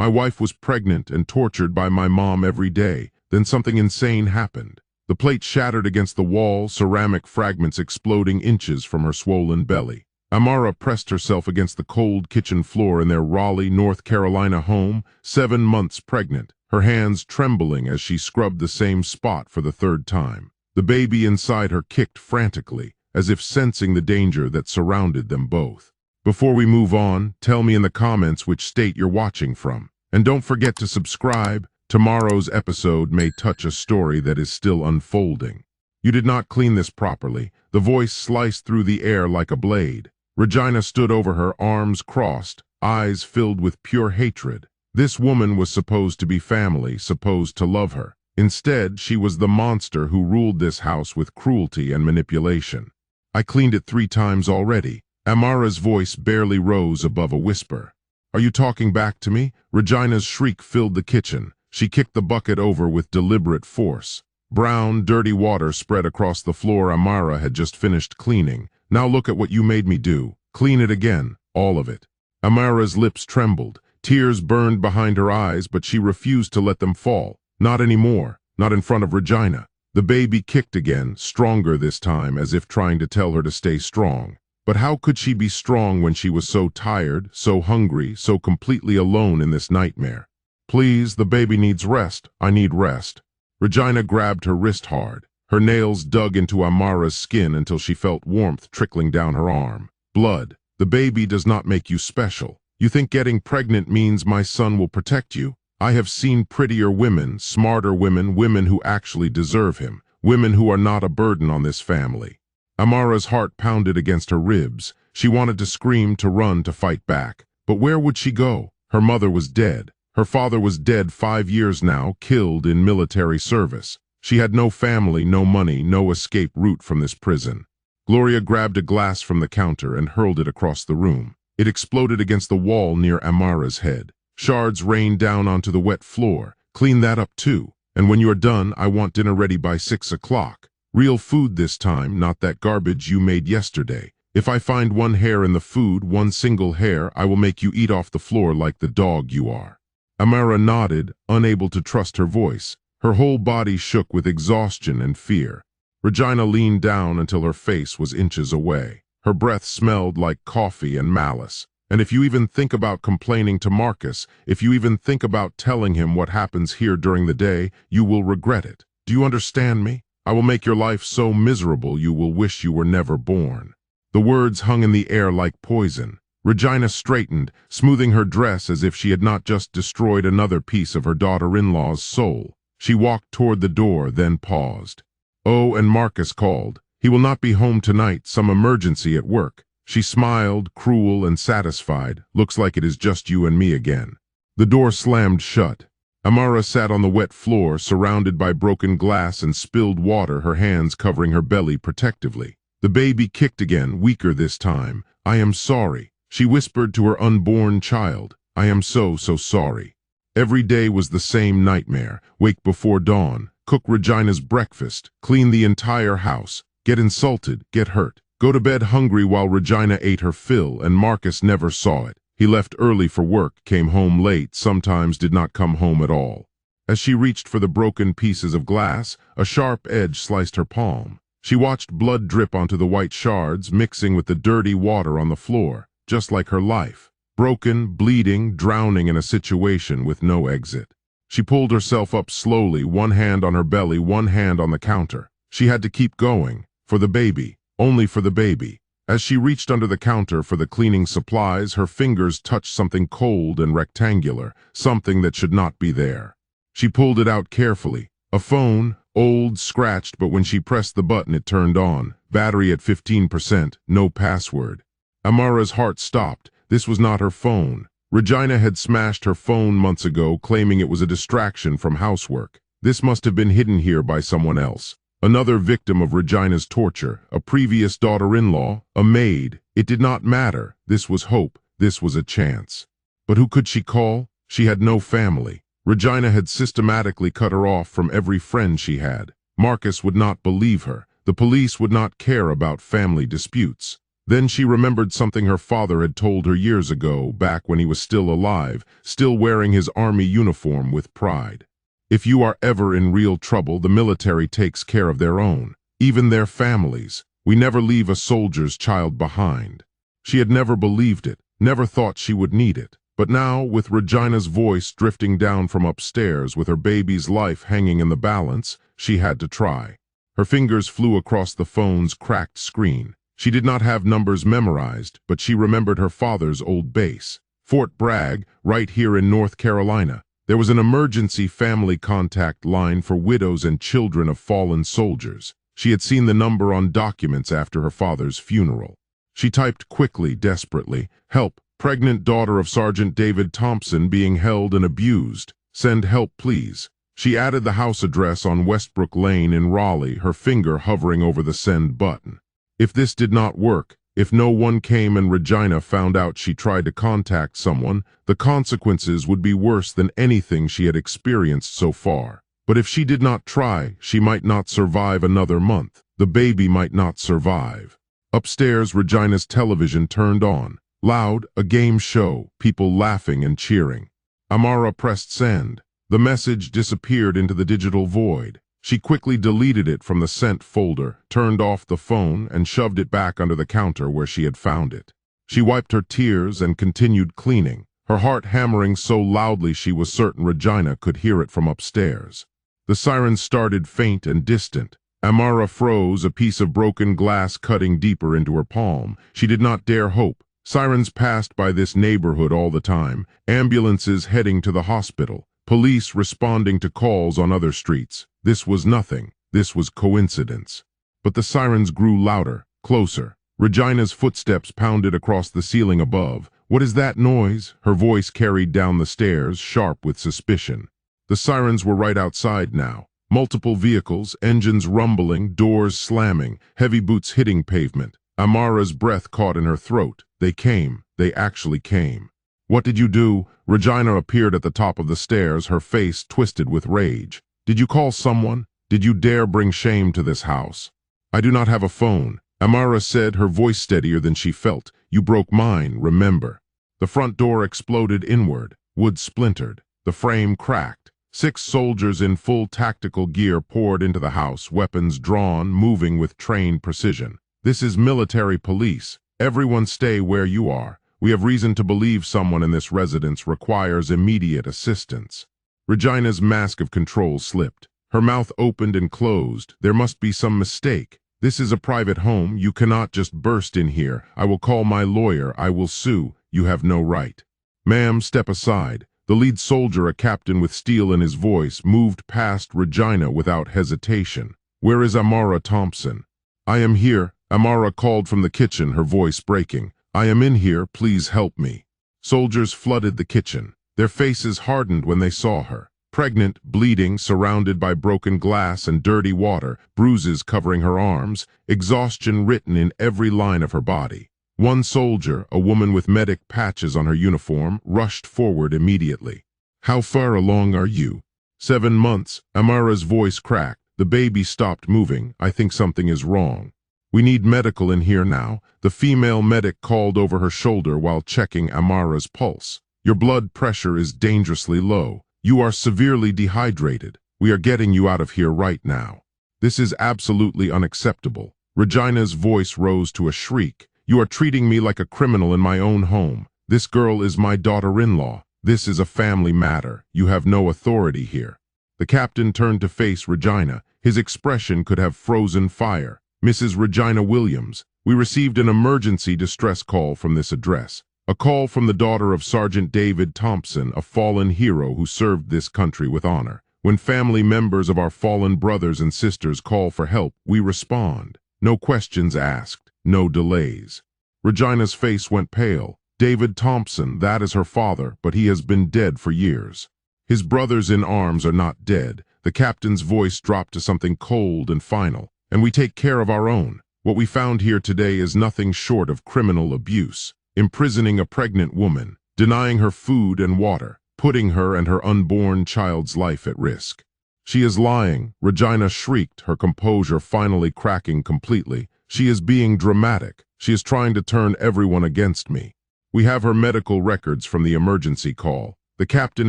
My wife was pregnant and tortured by my mom every day. Then something insane happened. The plate shattered against the wall, ceramic fragments exploding inches from her swollen belly. Amara pressed herself against the cold kitchen floor in their Raleigh, North Carolina home, 7 months pregnant, her hands trembling as she scrubbed the same spot for the 3rd time. The baby inside her kicked frantically, as if sensing the danger that surrounded them both. Before we move on, tell me in the comments which state you're watching from. And don't forget to subscribe. Tomorrow's episode may touch a story that is still unfolding. You did not clean this properly. The voice sliced through the air like a blade. Regina stood over her, arms crossed, eyes filled with pure hatred. This woman was supposed to be family, supposed to love her. Instead, she was the monster who ruled this house with cruelty and manipulation. I cleaned it 3 times already. Amara's voice barely rose above a whisper. Are you talking back to me? Regina's shriek filled the kitchen. She kicked the bucket over with deliberate force. Brown, dirty water spread across the floor Amara had just finished cleaning. Now look at what you made me do. Clean it again, all of it. Amara's lips trembled. Tears burned behind her eyes, but she refused to let them fall. Not anymore, not in front of Regina. The baby kicked again, stronger this time, as if trying to tell her to stay strong. But how could she be strong when she was so tired, so hungry, so completely alone in this nightmare? Please, the baby needs rest. I need rest. Regina grabbed her wrist hard. Her nails dug into Amara's skin until she felt warmth trickling down her arm. Blood. The baby does not make you special. You think getting pregnant means my son will protect you? I have seen prettier women, smarter women, women who actually deserve him, women who are not a burden on this family. Amara's heart pounded against her ribs. She wanted to scream, to run, to fight back. But where would she go? Her mother was dead. Her father was dead 5 years now, killed in military service. She had no family, no money, no escape route from this prison. Gloria grabbed a glass from the counter and hurled it across the room. It exploded against the wall near Amara's head. Shards rained down onto the wet floor. Clean that up too. And when you're done, I want dinner ready by 6 o'clock. Real food this time, not that garbage you made yesterday. If I find 1 hair in the food, 1 single hair, I will make you eat off the floor like the dog you are. Amara nodded, unable to trust her voice. Her whole body shook with exhaustion and fear. Regina leaned down until her face was inches away. Her breath smelled like coffee and malice. And if you even think about complaining to Marcus, if you even think about telling him what happens here during the day, you will regret it. Do you understand me? I will make your life so miserable you will wish you were never born. The words hung in the air like poison. Regina straightened, smoothing her dress as if she had not just destroyed another piece of her daughter-in-law's soul. She walked toward the door, then paused. Oh, and Marcus called. He will not be home tonight, some emergency at work. She smiled, cruel and satisfied. Looks like it is just you and me again. The door slammed shut. Amara sat on the wet floor, surrounded by broken glass and spilled water, her hands covering her belly protectively. The baby kicked again, weaker this time. I am sorry. She whispered to her unborn child. I am so sorry. Every day was the same nightmare. Wake before dawn, cook Regina's breakfast, clean the entire house, get insulted, get hurt, go to bed hungry while Regina ate her fill, and Marcus never saw it. He left early for work, came home late, sometimes did not come home at all. As she reached for the broken pieces of glass, a sharp edge sliced her palm. She watched blood drip onto the white shards, mixing with the dirty water on the floor, just like her life. Broken, bleeding, drowning in a situation with no exit. She pulled herself up slowly, 1 hand on her belly, 1 hand on the counter. She had to keep going. For the baby. Only for the baby. As she reached under the counter for the cleaning supplies, her fingers touched something cold and rectangular, something that should not be there. She pulled it out carefully. A phone, old, scratched, but when she pressed the button it turned on. Battery at 15%, no password. Amara's heart stopped. This was not her phone. Regina had smashed her phone months ago, claiming it was a distraction from housework. This must have been hidden here by someone else. Another victim of Regina's torture, a previous daughter-in-law, a maid. It did not matter. This was hope. This was a chance. But who could she call? She had no family. Regina had systematically cut her off from every friend she had. Marcus would not believe her. The police would not care about family disputes. Then she remembered something her father had told her years ago, back when he was still alive, still wearing his army uniform with pride. If you are ever in real trouble, the military takes care of their own, even their families. We never leave a soldier's child behind. She had never believed it, never thought she would need it. But now, with Regina's voice drifting down from upstairs, with her baby's life hanging in the balance, she had to try. Her fingers flew across the phone's cracked screen. She did not have numbers memorized, but she remembered her father's old base. Fort Bragg, right here in North Carolina. There was an emergency family contact line for widows and children of fallen soldiers. She had seen the number on documents after her father's funeral. She typed quickly, desperately, "Help, pregnant daughter of Sergeant David Thompson being held and abused. Send help, please." She added the house address on Westbrook Lane in Raleigh, her finger hovering over the send button. If this did not work, if no one came and Regina found out she tried to contact someone, the consequences would be worse than anything she had experienced so far. But if she did not try, she might not survive another month. The baby might not survive. Upstairs, Regina's television turned on. Loud, a game show, people laughing and cheering. Amara pressed send. The message disappeared into the digital void. She quickly deleted it from the sent folder, turned off the phone, and shoved it back under the counter where she had found it. She wiped her tears and continued cleaning, her heart hammering so loudly she was certain Regina could hear it from upstairs. The sirens started faint and distant. Amara froze, a piece of broken glass cutting deeper into her palm. She did not dare hope. Sirens passed by this neighborhood all the time, ambulances heading to the hospital, police responding to calls on other streets. This was nothing. This was coincidence. But the sirens grew louder, closer. Regina's footsteps pounded across the ceiling above. "What is that noise?" Her voice carried down the stairs, sharp with suspicion. The sirens were right outside now. Multiple vehicles, engines rumbling, doors slamming, heavy boots hitting pavement. Amara's breath caught in her throat. They came. They actually came. "What did you do?" Regina appeared at the top of the stairs, her face twisted with rage. "Did you call someone? Did you dare bring shame to this house?" "I do not have a phone," Amara said, her voice steadier than she felt. "You broke mine, remember." The front door exploded inward. Wood splintered. The frame cracked. 6 soldiers in full tactical gear poured into the house, weapons drawn, moving with trained precision. "This is military police. Everyone stay where you are. We have reason to believe someone in this residence requires immediate assistance." Regina's mask of control slipped. Her mouth opened and closed. There must be some mistake. "This is a private home. You cannot just burst in here. I will call my lawyer. I will sue. You have no right." "Ma'am, step aside." The lead soldier, a captain with steel in his voice, moved past Regina without hesitation. "Where is Amara Thompson?" "I am here," Amara called from the kitchen, her voice breaking. "I am in here. Please help me." Soldiers flooded the kitchen. Their faces hardened when they saw her. Pregnant, bleeding, surrounded by broken glass and dirty water, bruises covering her arms, exhaustion written in every line of her body. One soldier, a woman with medic patches on her uniform, rushed forward immediately. "How far along are you?" "7 months." Amara's voice cracked. "The baby stopped moving. I think something is wrong." "We need medical in here now." The female medic called over her shoulder while checking Amara's pulse. "Your blood pressure is dangerously low. You are severely dehydrated. We are getting you out of here right now." "This is absolutely unacceptable." Regina's voice rose to a shriek. "You are treating me like a criminal in my own home. This girl is my daughter-in-law. This is a family matter. You have no authority here." The captain turned to face Regina. His expression could have frozen fire. "Mrs. Regina Williams, we received an emergency distress call from this address. A call from the daughter of Sergeant David Thompson, a fallen hero who served this country with honor. When family members of our fallen brothers and sisters call for help, we respond. No questions asked, no delays." Regina's face went pale. "David Thompson, that is her father, but he has been dead for years. His brothers in arms are not dead." The captain's voice dropped to something cold and final. "And we take care of our own. What we found here today is nothing short of criminal abuse. Imprisoning a pregnant woman, denying her food and water, putting her and her unborn child's life at risk." "She is lying," Regina shrieked, her composure finally cracking completely. She is being dramatic. She is trying to turn everyone against me. We have her medical records from the emergency call. The captain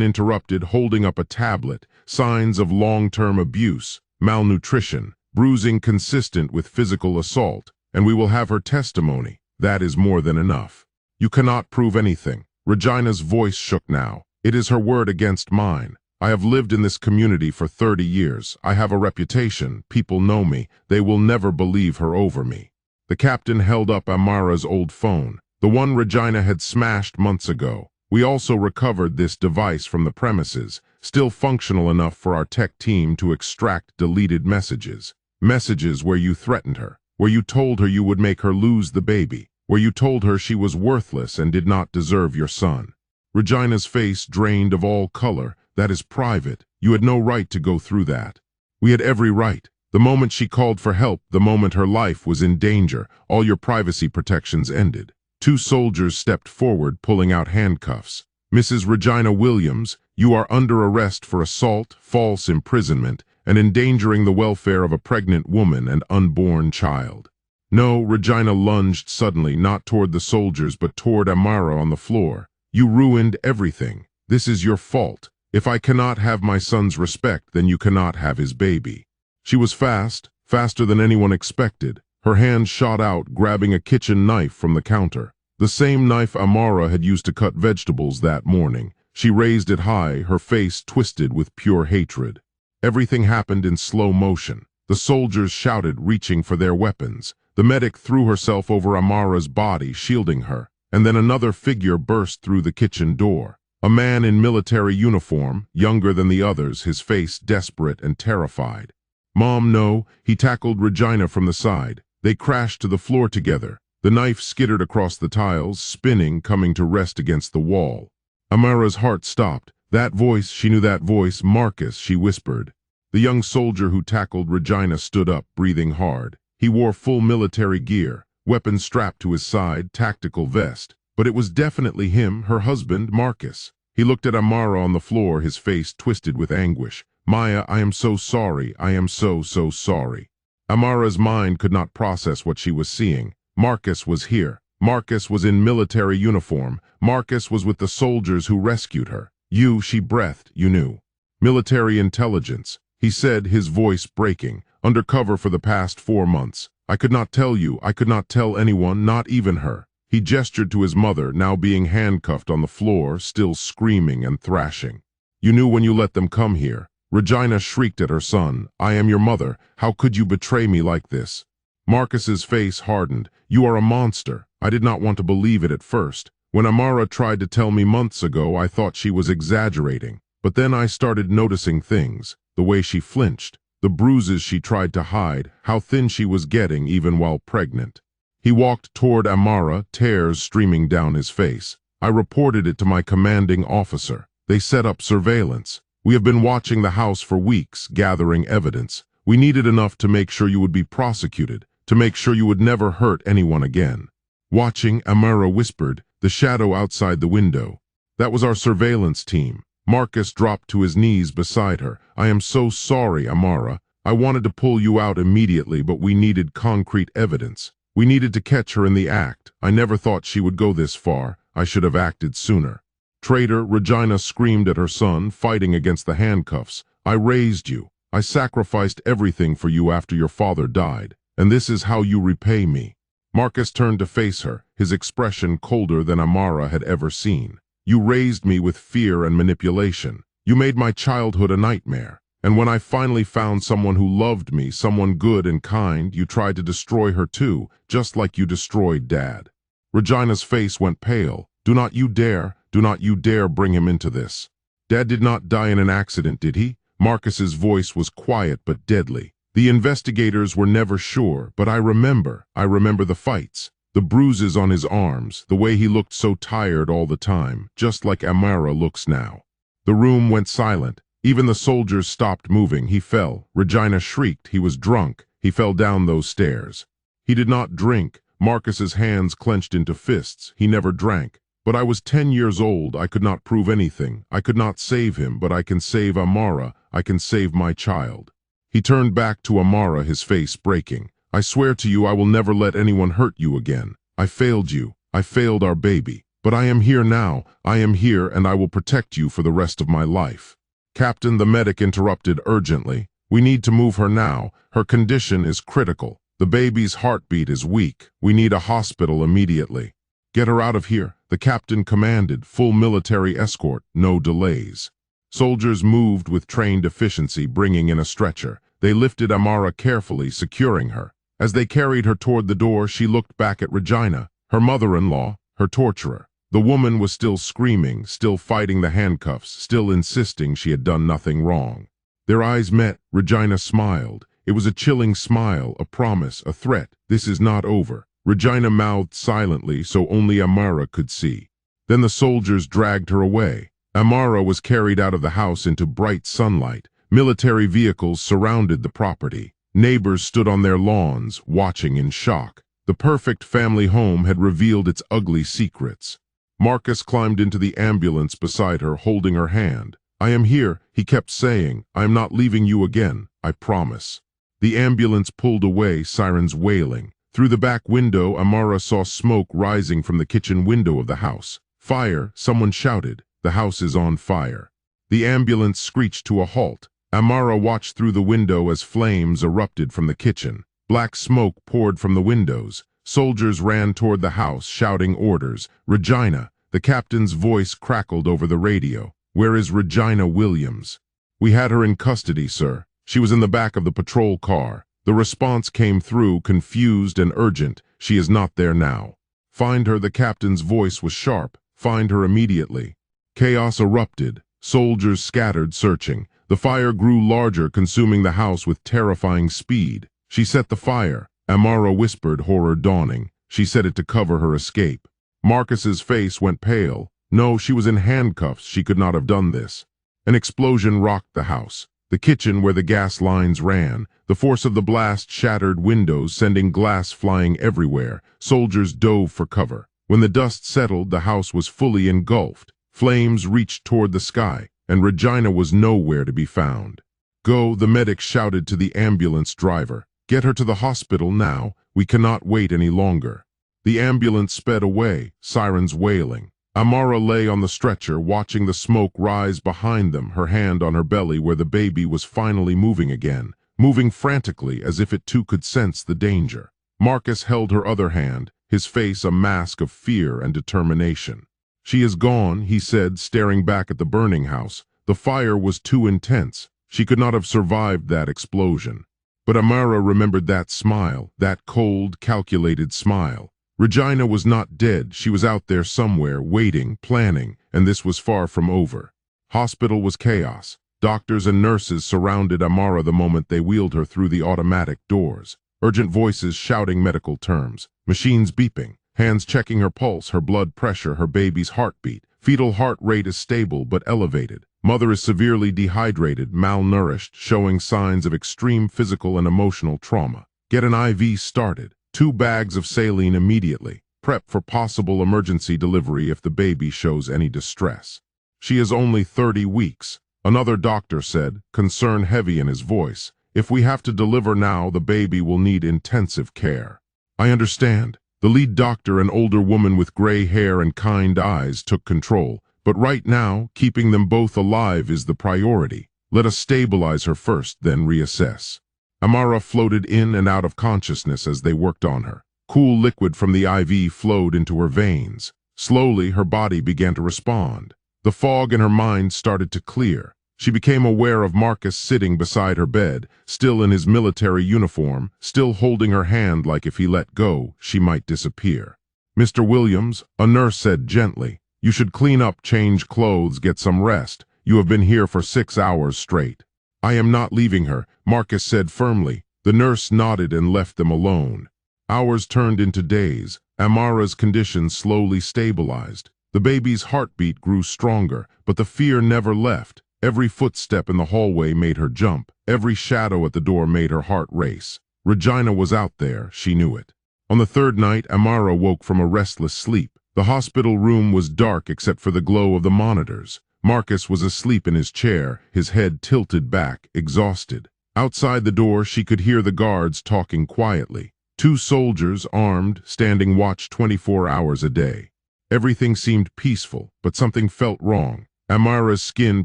interrupted, holding up a tablet. Signs of long-term abuse, malnutrition, bruising consistent with physical assault, and we will have her testimony. That is more than enough. You cannot prove anything. Regina's voice shook now. It is her word against mine. I have lived in this community for 30 years. I have a reputation. People know me. They will never believe her over me. The captain held up Amara's old phone, the one Regina had smashed months ago. We also recovered this device from the premises, still functional enough for our tech team to extract deleted messages. Messages where you threatened her, where you told her you would make her lose the baby, where you told her she was worthless and did not deserve your son. Regina's face drained of all color. That is private. You had no right to go through that. We had every right. The moment she called for help, the moment her life was in danger, all your privacy protections ended. 2 soldiers stepped forward, pulling out handcuffs. Mrs. Regina Williams, you are under arrest for assault, false imprisonment, and endangering the welfare of a pregnant woman and unborn child. No, Regina lunged suddenly, not toward the soldiers, but toward Amara on the floor. You ruined everything. This is your fault. If I cannot have my son's respect, then you cannot have his baby. She was fast, faster than anyone expected. Her hand shot out, grabbing a kitchen knife from the counter. The same knife Amara had used to cut vegetables that morning. She raised it high, her face twisted with pure hatred. Everything happened in slow motion. The soldiers shouted, reaching for their weapons. The medic threw herself over Amara's body, shielding her. And then another figure burst through the kitchen door. A man in military uniform, younger than the others, his face desperate and terrified. Mom, no, he tackled Regina from the side. They crashed to the floor together. The knife skittered across the tiles, spinning, coming to rest against the wall. Amara's heart stopped. That voice, she knew that voice. Marcus, she whispered. The young soldier who tackled Regina stood up, breathing hard. He wore full military gear, weapon strapped to his side, tactical vest. But it was definitely him, her husband, Marcus. He looked at Amara on the floor, his face twisted with anguish. Maya, I am so sorry. I am so sorry. Amara's mind could not process what she was seeing. Marcus was here. Marcus was in military uniform. Marcus was with the soldiers who rescued her. You, she breathed, you knew. Military intelligence, he said, his voice breaking. Undercover for the past 4 months. I could not tell you. I could not tell anyone, not even her. He gestured to his mother, now being handcuffed on the floor, still screaming and thrashing. You knew when you let them come here. Regina shrieked at her son. I am your mother. How could you betray me like this? Marcus's face hardened. You are a monster. I did not want to believe it at first. When Amara tried to tell me months ago, I thought she was exaggerating. But then I started noticing things. The way she flinched. The bruises she tried to hide. How thin she was getting even while pregnant. He walked toward Amara, tears streaming down his face. I reported it to my commanding officer. They set up surveillance. We have been watching the house for weeks, gathering evidence. We needed enough to make sure you would be prosecuted, to make sure you would never hurt anyone again. Watching, Amara whispered, the shadow outside the window. That was our surveillance team. Marcus dropped to his knees beside her. I am so sorry, Amara. I wanted to pull you out immediately, but we needed concrete evidence. We needed to catch her in the act. I never thought she would go this far. I should have acted sooner. Traitor, Regina screamed at her son, fighting against the handcuffs. I raised you. I sacrificed everything for you after your father died. And this is how you repay me. Marcus turned to face her, his expression colder than Amara had ever seen. You raised me with fear and manipulation. You made my childhood a nightmare. And when I finally found someone who loved me, someone good and kind, you tried to destroy her too, just like you destroyed Dad. Regina's face went pale. Do not you dare bring him into this. Dad did not die in an accident, did he? Marcus's voice was quiet but deadly. The investigators were never sure, but I remember the fights, the bruises on his arms, the way he looked so tired all the time, just like Amara looks now. The room went silent. Even the soldiers stopped moving. He fell. Regina shrieked. He was drunk. He fell down those stairs. He did not drink. Marcus's hands clenched into fists. He never drank. But I was 10 years old. I could not prove anything. I could not save him, but I can save Amara. I can save my child. He turned back to Amara, his face breaking. I swear to you I will never let anyone hurt you again. I failed you. I failed our baby. But I am here now. I am here and I will protect you for the rest of my life." "Captain," the medic interrupted urgently. "We need to move her now. Her condition is critical. The baby's heartbeat is weak. We need a hospital immediately." "Get her out of here," the captain commanded. "Full military escort, no delays." Soldiers moved with trained efficiency, bringing in a stretcher. They lifted Amara carefully, securing her. As they carried her toward the door, she looked back at Regina, her mother-in-law, her torturer. The woman was still screaming, still fighting the handcuffs, still insisting she had done nothing wrong. Their eyes met. Regina smiled. It was a chilling smile, a promise, a threat. "This is not over." Regina mouthed silently so only Amara could see. Then the soldiers dragged her away. Amara was carried out of the house into bright sunlight. Military vehicles surrounded the property. Neighbors stood on their lawns, watching in shock. The perfect family home had revealed its ugly secrets. Marcus climbed into the ambulance beside her, holding her hand. "I am here," he kept saying. "I am not leaving you again, I promise." The ambulance pulled away, sirens wailing. Through the back window, Amara saw smoke rising from the kitchen window of the house. "Fire!" someone shouted. "The house is on fire." The ambulance screeched to a halt. Amara watched through the window as flames erupted from the kitchen. Black smoke poured from the windows. Soldiers ran toward the house, shouting orders. "Regina!" The captain's voice crackled over the radio. "Where is Regina Williams?" "We had her in custody, sir. She was in the back of the patrol car." The response came through, confused and urgent. "She is not there now." "Find her," the captain's voice was sharp. "Find her immediately." Chaos erupted. Soldiers scattered, searching. The fire grew larger, consuming the house with terrifying speed. "She set the fire," Amara whispered, horror dawning. "She set it to cover her escape." Marcus's face went pale. No, she was in handcuffs. She could not have done this. An explosion rocked the house. The kitchen where the gas lines ran. The force of the blast shattered windows, sending glass flying everywhere. Soldiers dove for cover. When the dust settled, the house was fully engulfed. Flames reached toward the sky, and Regina was nowhere to be found. "Go," the medic shouted to the ambulance driver. "Get her to the hospital now. We cannot wait any longer." The ambulance sped away, sirens wailing. Amara lay on the stretcher, watching the smoke rise behind them, her hand on her belly where the baby was finally moving again, moving frantically as if it too could sense the danger. Marcus held her other hand, his face a mask of fear and determination. "She is gone," he said, staring back at the burning house. The fire was too intense. She could not have survived that explosion. But Amara remembered that smile, that cold, calculated smile. Regina was not dead. She was out there somewhere, waiting, planning, and this was far from over. Hospital was chaos. Doctors and nurses surrounded Amara the moment they wheeled her through the automatic doors. Urgent voices shouting medical terms. Machines beeping. Hands checking her pulse, her blood pressure, her baby's heartbeat. Fetal heart rate is stable but elevated. Mother is severely dehydrated, malnourished, showing signs of extreme physical and emotional trauma. Get an IV started. 2 bags of saline immediately. Prep for possible emergency delivery if the baby shows any distress. She is only 30 weeks. Another doctor said, concern heavy in his voice. If we have to deliver now, the baby will need intensive care. I understand. The lead doctor, an older woman with gray hair and kind eyes, took control. But right now, keeping them both alive is the priority. Let us stabilize her first, then reassess. Amara floated in and out of consciousness as they worked on her. Cool liquid from the IV flowed into her veins. Slowly, her body began to respond. The fog in her mind started to clear. She became aware of Marcus sitting beside her bed, still in his military uniform, still holding her hand like if he let go, she might disappear. "Mr. Williams," a nurse said gently, "you should clean up, change clothes, get some rest. You have been here for 6 hours straight." "I am not leaving her," Marcus said firmly. The nurse nodded and left them alone. Hours turned into days. Amara's condition slowly stabilized. The baby's heartbeat grew stronger, but the fear never left. Every footstep in the hallway made her jump. Every shadow at the door made her heart race. Regina was out there, she knew it. On the 3rd night, Amara woke from a restless sleep. The hospital room was dark except for the glow of the monitors. Marcus was asleep in his chair, his head tilted back, exhausted. Outside the door, she could hear the guards talking quietly. Two soldiers, armed, standing watch 24 hours a day. Everything seemed peaceful, but something felt wrong. Amara's skin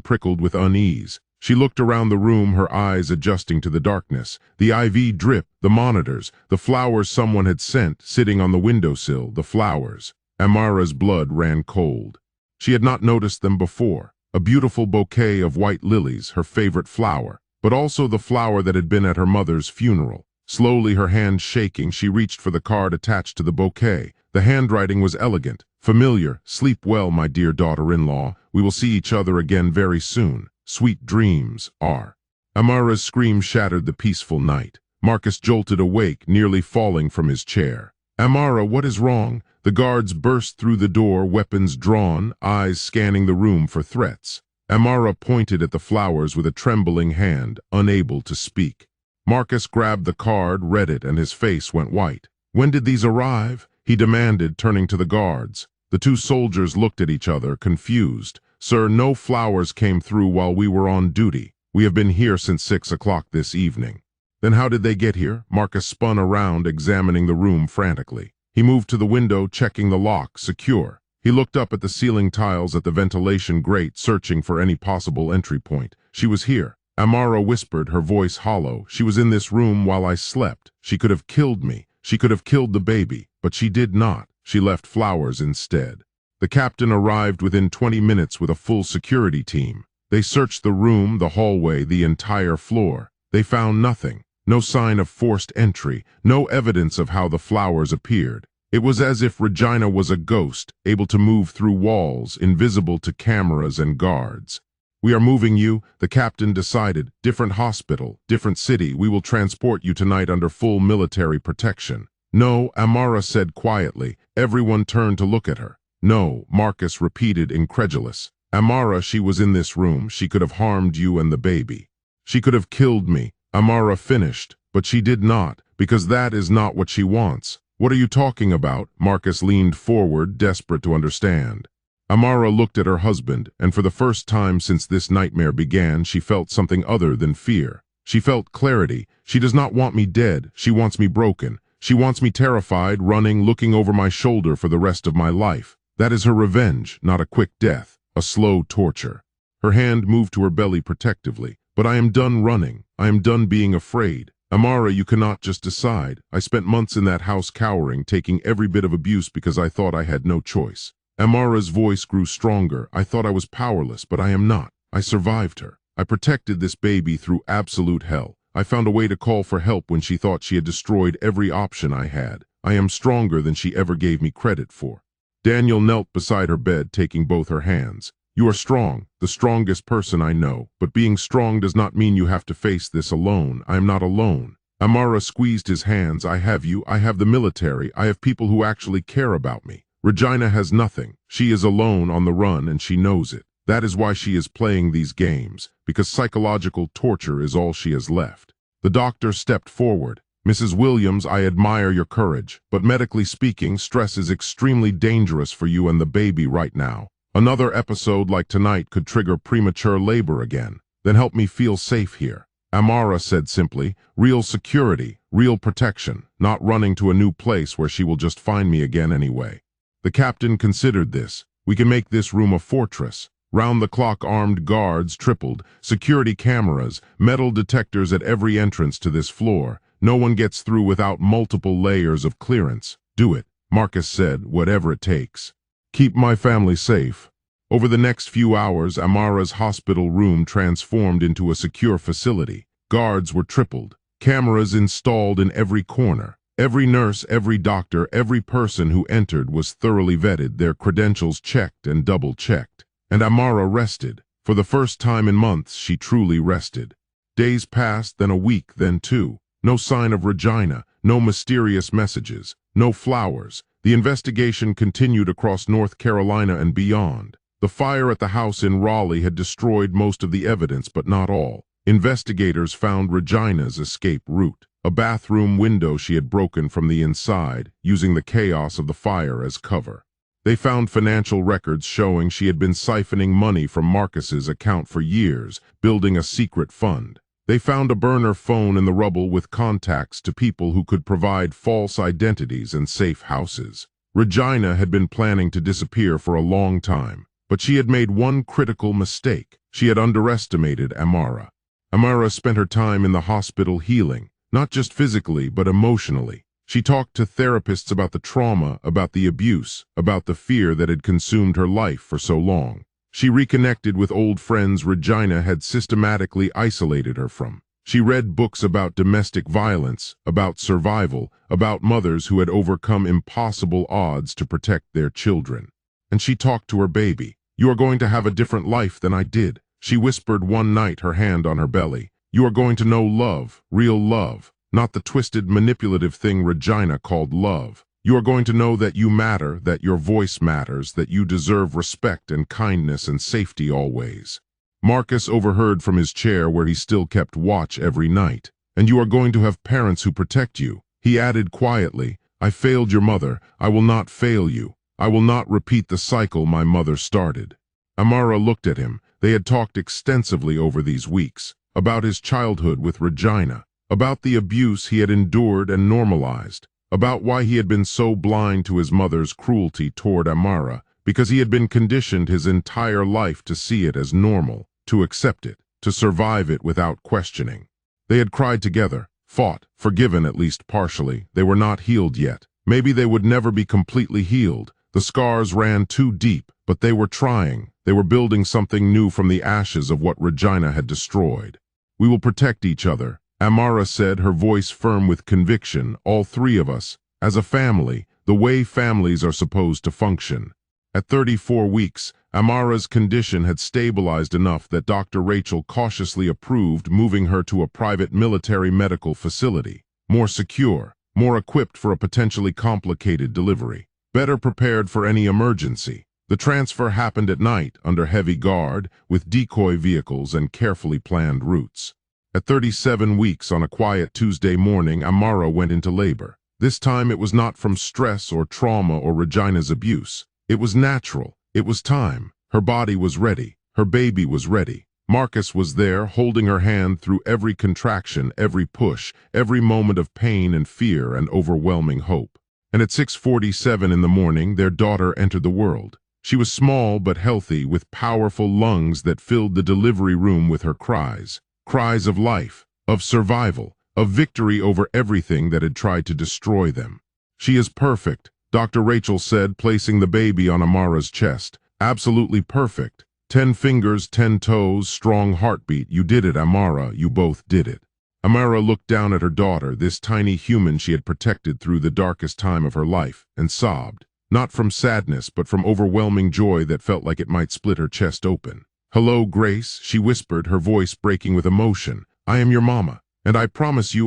prickled with unease. She looked around the room, her eyes adjusting to the darkness. The IV drip, the monitors, the flowers someone had sent, sitting on the windowsill, the flowers. Amara's blood ran cold. She had not noticed them before. A beautiful bouquet of white lilies, her favorite flower, but also the flower that had been at her mother's funeral. Slowly, her hand shaking, she reached for the card attached to the bouquet. The handwriting was elegant, familiar. "Sleep well, my dear daughter-in-law. We will see each other again very soon. Sweet dreams, R." Amara's scream shattered the peaceful night. Marcus jolted awake, nearly falling from his chair. "Amara, what is wrong?" The guards burst through the door, weapons drawn, eyes scanning the room for threats. Amara pointed at the flowers with a trembling hand, unable to speak. Marcus grabbed the card, read it, and his face went white. "When did these arrive?" he demanded, turning to the guards. The two soldiers looked at each other, confused. "Sir, no flowers came through while we were on duty. We have been here since 6 o'clock this evening." "Then how did they get here?" Marcus spun around, examining the room frantically. He moved to the window, checking the lock, secure. He looked up at the ceiling tiles, at the ventilation grate, searching for any possible entry point. "She was here." Amara whispered, her voice hollow. "She was in this room while I slept. She could have killed me. She could have killed the baby, but she did not. She left flowers instead." The captain arrived within 20 minutes with a full security team. They searched the room, the hallway, the entire floor. They found nothing. No sign of forced entry, no evidence of how the flowers appeared. It was as if Regina was a ghost, able to move through walls, invisible to cameras and guards. "We are moving you," the captain decided. "Different hospital, different city. We will transport you tonight under full military protection." "No," Amara said quietly. Everyone turned to look at her. "No," Marcus repeated, incredulous. "Amara, she was in this room. She could have harmed you and the baby. She could have killed me," Amara finished, "but she did not, because that is not what she wants." "What are you talking about?" Marcus leaned forward, desperate to understand. Amara looked at her husband, and for the first time since this nightmare began, she felt something other than fear. She felt clarity. "She does not want me dead. She wants me broken. She wants me terrified, running, looking over my shoulder for the rest of my life. That is her revenge, not a quick death, a slow torture." Her hand moved to her belly protectively. "But I am done running. I am done being afraid. Amara, you cannot just decide. I spent months in that house cowering, taking every bit of abuse because I thought I had no choice." Amara's voice grew stronger. "I thought I was powerless, but I am not. I survived her. I protected this baby through absolute hell. I found a way to call for help when she thought she had destroyed every option I had. I am stronger than she ever gave me credit for." Daniel knelt beside her bed, taking both her hands. "You are strong, the strongest person I know, but being strong does not mean you have to face this alone. I am not alone." Amara squeezed his hands. "I have you, I have the military, I have people who actually care about me. Regina has nothing. She is alone on the run and she knows it. That is why she is playing these games, because psychological torture is all she has left." The doctor stepped forward. "Mrs. Williams, I admire your courage, but medically speaking, stress is extremely dangerous for you and the baby right now. Another episode like tonight could trigger premature labor again. Then help me feel safe here." Amara said simply, "Real security, real protection, not running to a new place where she will just find me again anyway." The captain considered this. "We can make this room a fortress. Round-the-clock armed guards, tripled, security cameras, metal detectors at every entrance to this floor. No one gets through without multiple layers of clearance." "Do it," Marcus said, "whatever it takes. Keep my family safe." Over the next few hours, Amara's hospital room transformed into a secure facility. Guards were tripled, cameras installed in every corner. Every nurse, every doctor, every person who entered was thoroughly vetted, their credentials checked and double-checked. And Amara rested. For the first time in months, she truly rested. Days passed, then a week, then 2. No sign of Regina, no mysterious messages, no flowers. The investigation continued across North Carolina and beyond. The fire at the house in Raleigh had destroyed most of the evidence, but not all. Investigators found Regina's escape route. A bathroom window she had broken from the inside, using the chaos of the fire as cover. They found financial records showing she had been siphoning money from Marcus's account for years, building a secret fund. They found a burner phone in the rubble with contacts to people who could provide false identities and safe houses. Regina had been planning to disappear for a long time, but she had made one critical mistake. She had underestimated Amara. Amara spent her time in the hospital healing, not just physically but emotionally. She talked to therapists about the trauma, about the abuse, about the fear that had consumed her life for so long. She reconnected with old friends Regina had systematically isolated her from. She read books about domestic violence, about survival, about mothers who had overcome impossible odds to protect their children. And she talked to her baby. "You are going to have a different life than I did," she whispered one night, her hand on her belly. "You are going to know love, real love, not the twisted, manipulative thing Regina called love. You are going to know that you matter, that your voice matters, that you deserve respect and kindness and safety always." Marcus overheard from his chair where he still kept watch every night. "And you are going to have parents who protect you." He added quietly, "I failed your mother. I will not fail you. I will not repeat the cycle my mother started." Amara looked at him. They had talked extensively over these weeks, about his childhood with Regina, about the abuse he had endured and normalized, about why he had been so blind to his mother's cruelty toward Amara, because he had been conditioned his entire life to see it as normal, to accept it, to survive it without questioning. They had cried together, fought, forgiven at least partially. They were not healed yet. Maybe they would never be completely healed. The scars ran too deep, but they were trying. They were building something new from the ashes of what Regina had destroyed. "We will protect each other," Amara said, her voice firm with conviction. "All three of us, as a family, the way families are supposed to function." At 34 weeks, Amara's condition had stabilized enough that Dr. Rachel cautiously approved moving her to a private military medical facility, more secure, more equipped for a potentially complicated delivery, better prepared for any emergency. The transfer happened at night, under heavy guard, with decoy vehicles and carefully planned routes. At 37 weeks, on a quiet Tuesday morning, Amara went into labor. This time it was not from stress or trauma or Regina's abuse. It was natural. It was time. Her body was ready. Her baby was ready. Marcus was there, holding her hand through every contraction, every push, every moment of pain and fear and overwhelming hope. And at 6:47 in the morning, their daughter entered the world. She was small but healthy, with powerful lungs that filled the delivery room with her cries. Cries of life, of survival, of victory over everything that had tried to destroy them. "She is perfect," Dr. Rachel said, placing the baby on Amara's chest. "Absolutely perfect. 10 fingers, 10 toes, strong heartbeat. You did it, Amara. You both did it." Amara looked down at her daughter, this tiny human she had protected through the darkest time of her life, and sobbed. Not from sadness, but from overwhelming joy that felt like it might split her chest open. "Hello, Grace," she whispered, her voice breaking with emotion. "I am your mama, and I promise you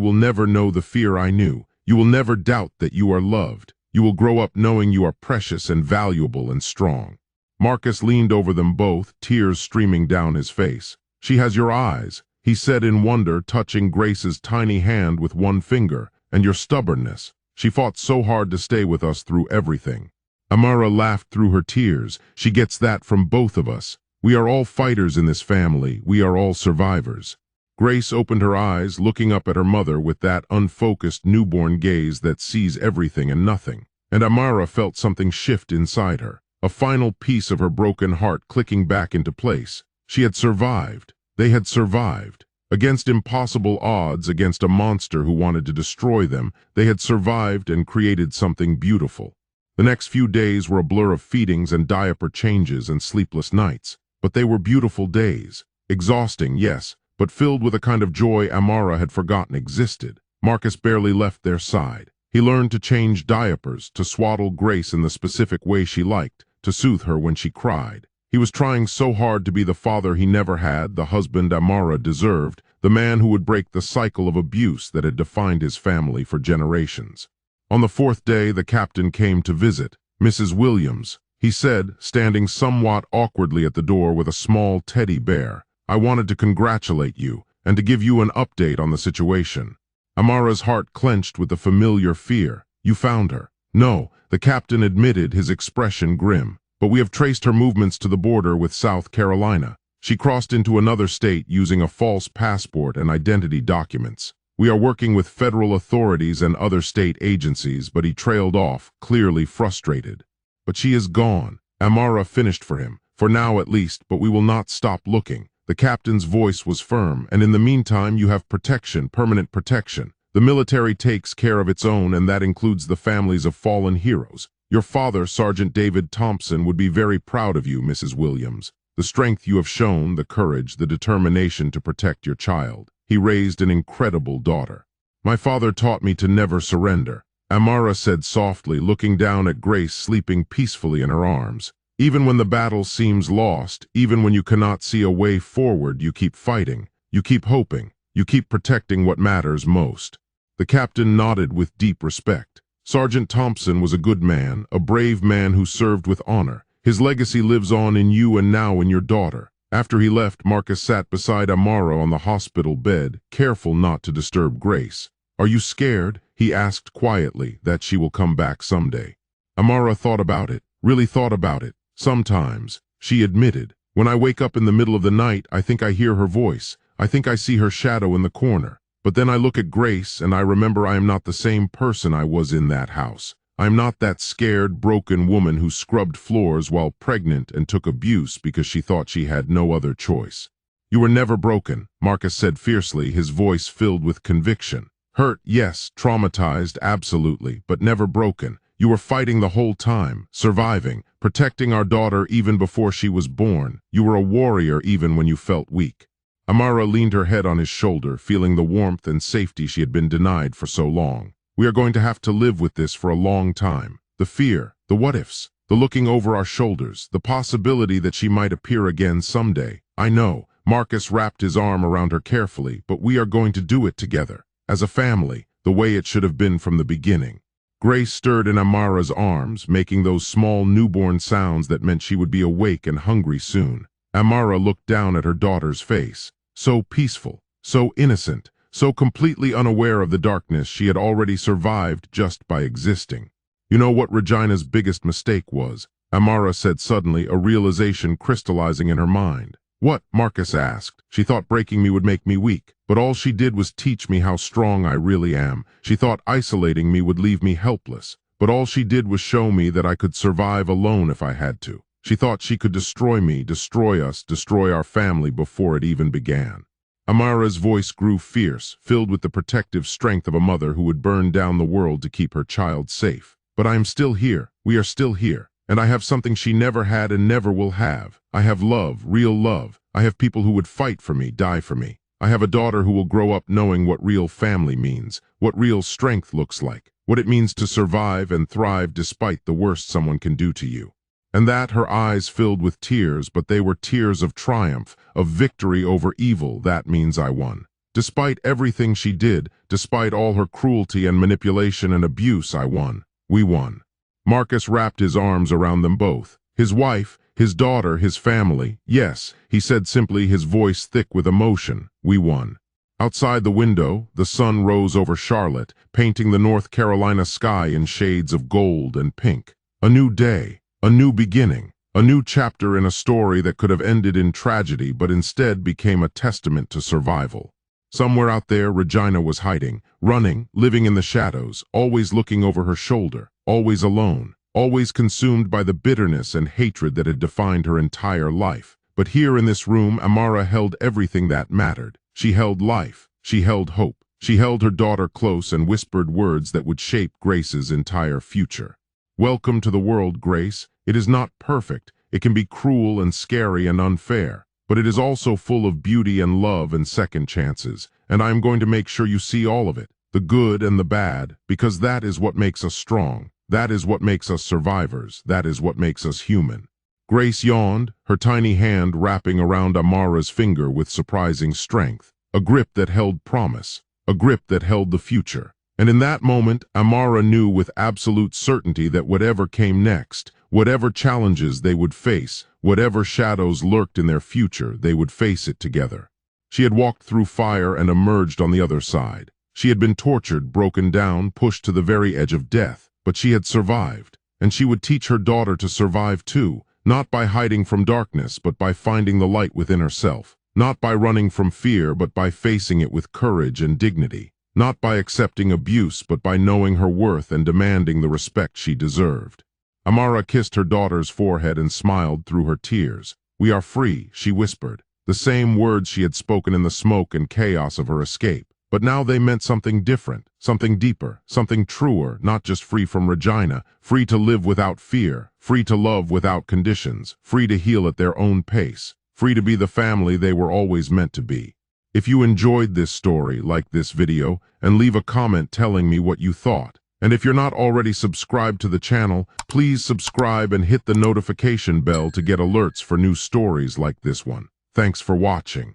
will never know the fear I knew. You will never doubt that you are loved. You will grow up knowing you are precious and valuable and strong." Marcus leaned over them both, tears streaming down his face. "She has your eyes," he said in wonder, touching Grace's tiny hand with one finger, "and your stubbornness. She fought so hard to stay with us through everything." Amara laughed through her tears. "She gets that from both of us. We are all fighters in this family. We are all survivors." Grace opened her eyes, looking up at her mother with that unfocused newborn gaze that sees everything and nothing. And Amara felt something shift inside her, a final piece of her broken heart clicking back into place. She had survived. They had survived. Against impossible odds, against a monster who wanted to destroy them, they had survived and created something beautiful. The next few days were a blur of feedings and diaper changes and sleepless nights. But they were beautiful days. Exhausting, yes, but filled with a kind of joy Amara had forgotten existed. Marcus barely left their side. He learned to change diapers, to swaddle Grace in the specific way she liked, to soothe her when she cried. He was trying so hard to be the father he never had, the husband Amara deserved, the man who would break the cycle of abuse that had defined his family for generations. On the 4th day, the captain came to visit. "Mrs. Williams," he said, standing somewhat awkwardly at the door with a small teddy bear, "I wanted to congratulate you and to give you an update on the situation." Amara's heart clenched with the familiar fear. "You found her?" "No," the captain admitted, his expression grim. "But we have traced her movements to the border with South Carolina. She crossed into another state using a false passport and identity documents. We are working with federal authorities and other state agencies, but he trailed off, clearly frustrated. But she is gone. Amara finished for him, for now at least, but we will not stop looking. The captain's voice was firm, and in the meantime you have protection, permanent protection. The military takes care of its own, and that includes the families of fallen heroes. Your father, Sergeant David Thompson, would be very proud of you, Mrs. Williams. The strength you have shown, the courage, the determination to protect your child. He raised an incredible daughter. My father taught me to never surrender, Amara said softly, looking down at Grace sleeping peacefully in her arms. Even when the battle seems lost, even when you cannot see a way forward, you keep fighting, you keep hoping, you keep protecting what matters most. The captain nodded with deep respect. Sergeant Thompson was a good man, a brave man who served with honor. His legacy lives on in you and now in your daughter. After he left, Marcus sat beside Amara on the hospital bed, careful not to disturb Grace. Are you scared? He asked quietly, that she will come back someday. Amara thought about it, really thought about it. Sometimes, she admitted. When I wake up in the middle of the night, I think I hear her voice. I think I see her shadow in the corner. But then I look at Grace and I remember I am not the same person I was in that house. I'm not that scared, broken woman who scrubbed floors while pregnant and took abuse because she thought she had no other choice. You were never broken, Marcus said fiercely, his voice filled with conviction. Hurt, yes, traumatized, absolutely, but never broken. You were fighting the whole time, surviving, protecting our daughter even before she was born. You were a warrior even when you felt weak. Amara leaned her head on his shoulder, feeling the warmth and safety she had been denied for so long. We are going to have to live with this for a long time. The fear, the what-ifs, the looking over our shoulders, the possibility that she might appear again someday. I know, Marcus wrapped his arm around her carefully, but we are going to do it together, as a family, the way it should have been from the beginning. Grace stirred in Amara's arms, making those small newborn sounds that meant she would be awake and hungry soon. Amara looked down at her daughter's face, so peaceful, so innocent, so completely unaware of the darkness she had already survived just by existing. You know what Regina's biggest mistake was? Amara said suddenly, a realization crystallizing in her mind. What? Marcus asked. She thought breaking me would make me weak, but all she did was teach me how strong I really am. She thought isolating me would leave me helpless, but all she did was show me that I could survive alone if I had to. She thought she could destroy me, destroy us, destroy our family before it even began. Amara's voice grew fierce, filled with the protective strength of a mother who would burn down the world to keep her child safe. But I am still here. We are still here. And I have something she never had and never will have. I have love, real love. I have people who would fight for me, die for me. I have a daughter who will grow up knowing what real family means, what real strength looks like, what it means to survive and thrive despite the worst someone can do to you. And that her eyes filled with tears, but they were tears of triumph, of victory over evil. That means I won. Despite everything she did, despite all her cruelty and manipulation and abuse, I won. We won. Marcus wrapped his arms around them both. His wife, his daughter, his family. Yes, he said simply, his voice thick with emotion. We won. Outside the window, the sun rose over Charlotte, painting the North Carolina sky in shades of gold and pink. A new day. A new beginning, a new chapter in a story that could have ended in tragedy but instead became a testament to survival. Somewhere out there, Regina was hiding, running, living in the shadows, always looking over her shoulder, always alone, always consumed by the bitterness and hatred that had defined her entire life. But here in this room, Amara held everything that mattered. She held life, she held hope, she held her daughter close and whispered words that would shape Grace's entire future. Welcome to the world, Grace. It is not perfect. It can be cruel and scary and unfair, but it is also full of beauty and love and second chances, and I am going to make sure you see all of it, the good and the bad, because that is what makes us strong. That is what makes us survivors. That is what makes us human. Grace yawned, her tiny hand wrapping around Amara's finger with surprising strength, a grip that held promise, a grip that held the future. And in that moment, Amara knew with absolute certainty that whatever came next, whatever challenges they would face, whatever shadows lurked in their future, they would face it together. She had walked through fire and emerged on the other side. She had been tortured, broken down, pushed to the very edge of death, but she had survived. And she would teach her daughter to survive too, not by hiding from darkness, but by finding the light within herself, not by running from fear, but by facing it with courage and dignity, not by accepting abuse, but by knowing her worth and demanding the respect she deserved. Amara kissed her daughter's forehead and smiled through her tears. "We are free," she whispered, the same words she had spoken in the smoke and chaos of her escape. But now they meant something different, something deeper, something truer, not just free from Regina, free to live without fear, free to love without conditions, free to heal at their own pace, free to be the family they were always meant to be. If you enjoyed this story, like this video, and leave a comment telling me what you thought. And if you're not already subscribed to the channel, please subscribe and hit the notification bell to get alerts for new stories like this one. Thanks for watching.